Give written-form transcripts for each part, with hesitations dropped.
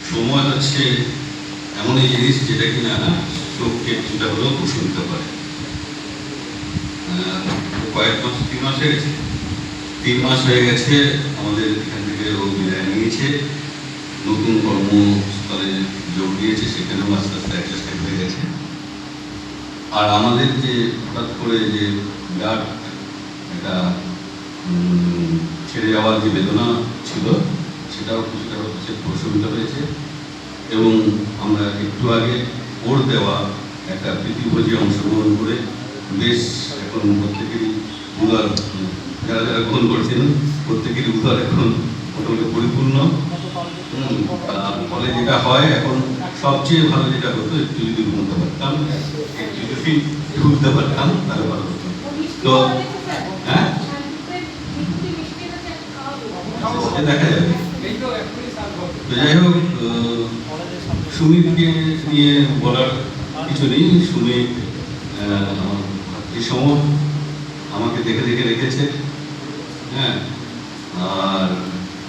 সময় হচ্ছে এমনই জিনিস যেটা কিনা চোখকে কিছুটা হলেও প্রশমিত করে। কয়েক মাস, 3 মাস হয়ে গেছে, 3 মাস হয়ে গেছে আমাদের এখান থেকে ও বিদায় নিয়েছে, নতুন কর্মস্থলে যোগ দিয়েছে, সেখানেও আস্তে আস্তে অ্যাডজাস্ট হয়ে গেছে। আর আমাদের যে হঠাৎ করে যে বিরাট একটা ছেড়ে যাওয়ার যে বেদনা ছিল, সেটাও কিছুটা হচ্ছে প্রশমিত হয়েছে। এবং আমরা একটু আগে ওর দেওয়া একটা প্রীতিভোজে অংশগ্রহণ করে বেশ এখন প্রত্যেকেরই উদার, যারা যারা গ্রহণ করছেন প্রত্যেকেরই উদার এখন মোটামুটি পরিপূর্ণ। ফলে যেটা হয় এখন সবচেয়ে ভালো যেটা হতো, একটু যদি ঘুমতে পারতাম, একটু যদি ঘুরতে পারতাম তাহলে ভালো হতো। তো হ্যাঁ, দেখা যাবে। তো যাই হোক, সুমিতকে নিয়ে বলার কিছু নেই। সুমিত এই সময় আমাকে দেখে দেখে রেখেছে, হ্যাঁ। আর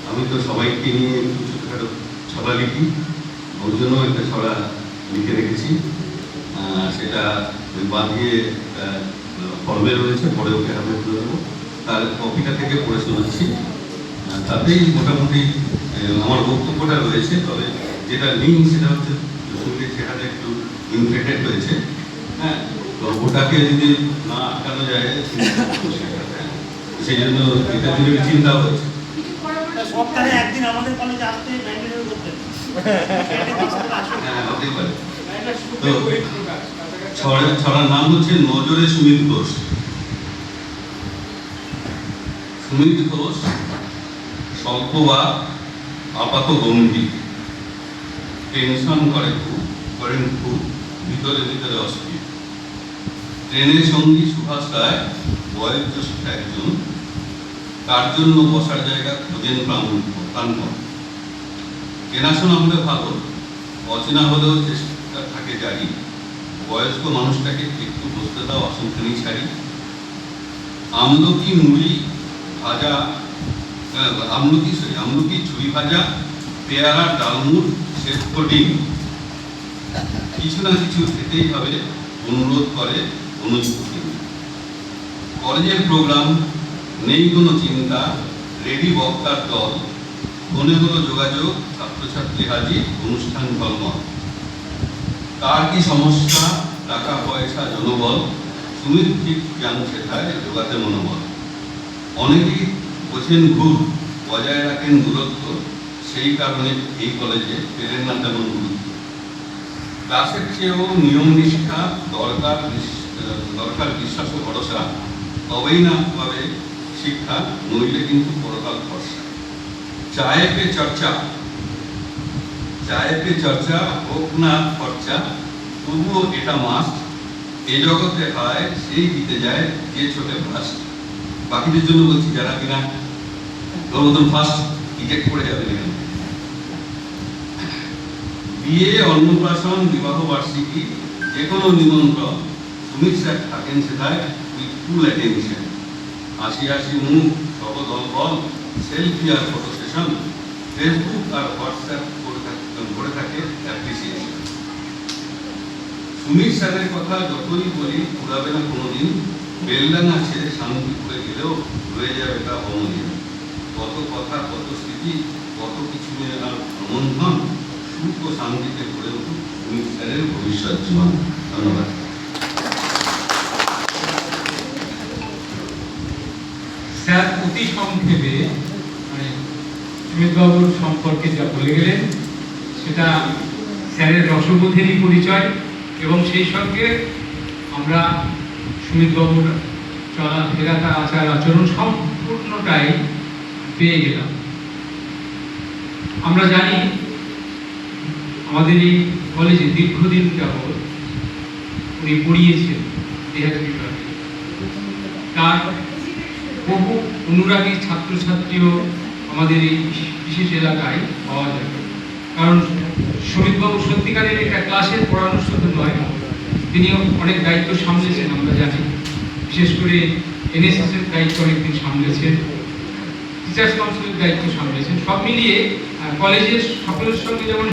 আমি তো সবাইকে নিয়ে একটু ছোটোখাটো ছড়া লিখি, ওর জন্য একটা ছড়া লিখে রেখেছি। সেটা ওই বাঁধিয়ে ফর্মে রয়েছে, পরে ওকে হাতে তুলে দেবো। তার কপিটা থেকে পড়ে শোনাচ্ছি। তাতেই মোটামুটি আমার বক্তব্যটা রয়েছে। তবে যেটা নেই সেটা হচ্ছে সুমিতের চেহারা একটু ইনফেক্টেড হয়েছে, হ্যাঁ। তো ওটাকে যদি না আটকানো যায় সেই জন্য এটা নিয়ে চিন্তা হচ্ছে। সপ্তাহে একদিন আমাদের কলেজে আসতে ম্যান্ডেটরি করতে। হ্যাঁ, হতেই পারে। তো ছড়ার নাম হচ্ছে নজরে সুমিত ঘোষ। সুমিত ঘোষ স্বল্প বা আপাত গম্ভীর, টেনশন করেন খুব, ভিতরে ভিতরে অস্থির। ট্রেনের সঙ্গী সুভাষ রায় বয়োজ্যেষ্ঠ একজন, তার জন্য বসার জায়গা খোঁজেন প্রাণপণ। চেনাশোনা হলে ভালো, অচেনা হলেও চেষ্টা থাকে জারি। বয়স্ক মানুষটাকে একটু বসতে দাও আসনখানি ছাড়ি। আমলকি মুড়ি ভাজা, আমলকি ছুরি ভাজা, পেয়ারা ডালমুড়, সেদ্ধ ডিম, কিছু না কিছু খেতেই হবে অনুরোধ করে অনুযুক্তি। কলেজের প্রোগ্রাম নেই কোনো চিন্তা, রেডি বক্তার দল, ফোনে হলো যোগাযোগ, ছাত্রছাত্রী হাজির, অনুষ্ঠান ঝলমল। কার কি সমস্যা, টাকা পয়সা জনবল, সুমিত ঠিক জানছে তাই যোগাতে মনোবল। অনেকেই বোঝেন ভুল, বজায় রাখেন দূরত্ব, সেই কারণে এই কলেজে পেলেন না তেমন গুরুত্ব। ক্লাসের চেয়েও নিয়ম নিষ্ঠা দরকার, বিশ্বাস ও ভরসা, তবেই না পাবে শিক্ষা, নইলে কিন্তু পরকাল ভরসা। চায়ে পে চর্চা হোক না খরচা, তবুও এটা মাস্ট। এ জগতে হয় সেই দিতে যায় যে ছোটে ফার্স্ট। বাকিদের জন্য বলছি, যারা কিনা তোর মতন ফার্স্ট টিকেট করে যাবে এখানে। বিয়ে, অন্নপ্রাশন, বিবাহ বার্ষিকী, যে কোনো নিমন্ত্রণ সুমিত স্যার থাকেন সেটায় উইথ ফুল অ্যাটেনশন। হাসি হাসি মুখ, সবদল বল, সেলফি আর ফটো সেশন, ফেসবুক আর হোয়াটসঅ্যাপ করে থাকে অ্যাপ্রিসিয়েশন। সুমিত স্যারের কথা যতই বলি পুরাবে না কোনোদিন, বেলডাঙ্গা ছেড়ে শান্তিপুরে গেলেও রয়ে যাবে তা অমলিন। কত কথা, কত স্মৃতি, কত কিছু আর ভ্রমণধন, সুখ ও শান্তিতে গড়ে উঠুক সুমিত স্যারের ভবিষ্যৎ জীবন। ধন্যবাদ। স্যার অতি সংক্ষেপে সুমিতবাবুর সম্পর্কে যা বলে গেলেন সেটা স্যারের রসবোধেরই পরিচয়, এবং সেই সঙ্গে আমরা সুমিতবাবুর চলাফেরা, তার আচার আচরণ সম্পূর্ণটাই পেয়ে গেলাম। আমরা জানি আমাদের এই কলেজে দীর্ঘদিন যাবৎ উনি পড়িয়েছেন দেহাতি বিভাগে। তার বহু অনুরাগী ছাত্রছাত্রীও আমাদের এই বিশেষ এলাকায় পাওয়া যায়। কারণ সুমিতবাবু সত্যিকারের একটা ক্লাসের পড়ানো শুধু নয়, তিনিও অনেক দায়িত্ব সামলেছেন। আমরা জানি বিশেষ করে এনএসএস এর দায়িত্ব অনেকদিন সামলেছেন, টিচার্স কাউন্সিলের দায়িত্ব সামলেছেন। সব মিলিয়ে কলেজের সকলের সঙ্গে যেমন